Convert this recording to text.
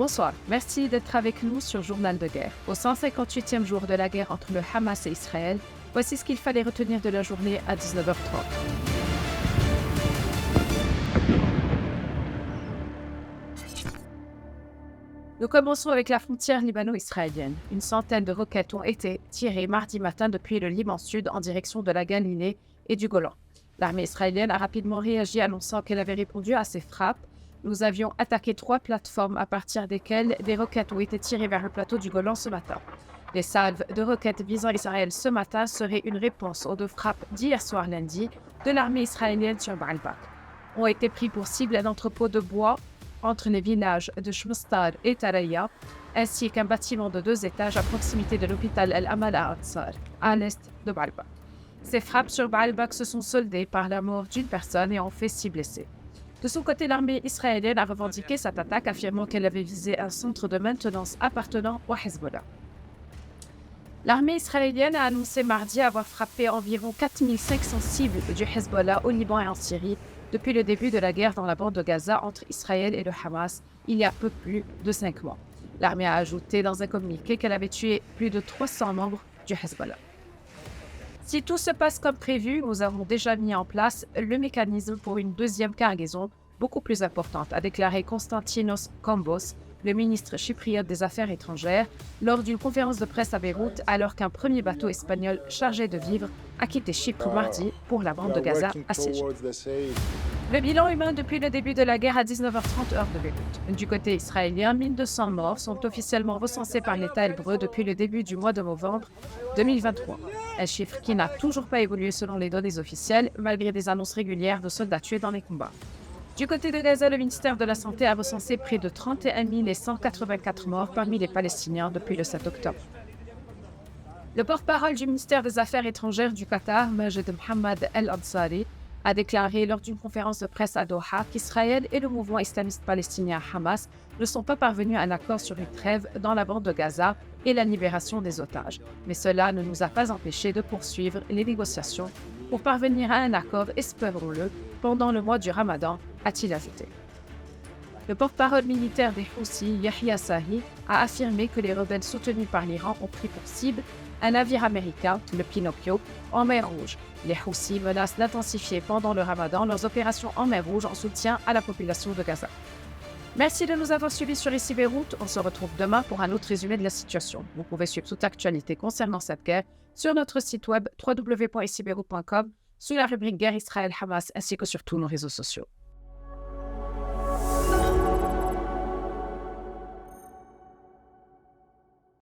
Bonsoir, merci d'être avec nous sur Journal de guerre. Au 158e jour de la guerre entre le Hamas et Israël, voici ce qu'il fallait retenir de la journée à 19h30. Nous commençons avec la frontière libano-israélienne. Une centaine de roquettes ont été tirées mardi matin depuis le Liban Sud en direction de la Galilée et du Golan. L'armée israélienne a rapidement réagi, annonçant qu'elle avait répondu à ces frappes. Nous avions attaqué 3 plateformes à partir desquelles des roquettes ont été tirées vers le plateau du Golan ce matin. Les salves de roquettes visant Israël ce matin seraient une réponse aux 2 frappes d'hier soir lundi de l'armée israélienne sur Baalbek. Ont été pris pour cible un entrepôt de bois entre les villages de Shmustar et Taraya, ainsi qu'un bâtiment de 2 étages à proximité de l'hôpital El-Amal à Ansar, à l'est de Baalbek. Ces frappes sur Baalbek se sont soldées par la mort d'une personne et ont fait 6 blessés. De son côté, l'armée israélienne a revendiqué cette attaque, affirmant qu'elle avait visé un centre de maintenance appartenant au Hezbollah. L'armée israélienne a annoncé mardi avoir frappé environ 4500 cibles du Hezbollah au Liban et en Syrie depuis le début de la guerre dans la bande de Gaza entre Israël et le Hamas, il y a peu plus de 5 mois. L'armée a ajouté dans un communiqué qu'elle avait tué plus de 300 membres du Hezbollah. Si tout se passe comme prévu, nous avons déjà mis en place le mécanisme pour une deuxième cargaison beaucoup plus importante, a déclaré Konstantinos Kambos, le ministre chypriote des Affaires étrangères, lors d'une conférence de presse à Beyrouth, alors qu'un premier bateau espagnol chargé de vivres a quitté Chypre mardi pour la bande de Gaza assiégée. Le bilan humain depuis le début de la guerre à 19h30 heure de Beyrouth. Du côté israélien, 1200 morts sont officiellement recensés par l'État hébreu depuis le début du mois de novembre 2023. Un chiffre qui n'a toujours pas évolué selon les données officielles, malgré des annonces régulières de soldats tués dans les combats. Du côté de Gaza, le ministère de la Santé a recensé près de 31 184 morts parmi les Palestiniens depuis le 7 octobre. Le porte-parole du ministère des Affaires étrangères du Qatar, Majed Mohammed El-Ansari, a déclaré lors d'une conférence de presse à Doha qu'Israël et le mouvement islamiste palestinien Hamas ne sont pas parvenus à un accord sur une trêve dans la bande de Gaza et la libération des otages. Mais cela ne nous a pas empêchés de poursuivre les négociations pour parvenir à un accord, espérons-le, pendant le mois du Ramadan, a-t-il ajouté. Le porte-parole militaire des Houthis, Yahya Sahi, a affirmé que les rebelles soutenus par l'Iran ont pris pour cible un navire américain, le Pinocchio, en mer Rouge. Les Houthis menacent d'intensifier pendant le Ramadan leurs opérations en mer Rouge en soutien à la population de Gaza. Merci de nous avoir suivis sur ICI Beyrouth. On se retrouve demain pour un autre résumé de la situation. Vous pouvez suivre toute actualité concernant cette guerre sur notre site web www.icibeyrouth.com sous la rubrique Guerre Israël-Hamas ainsi que sur tous nos réseaux sociaux.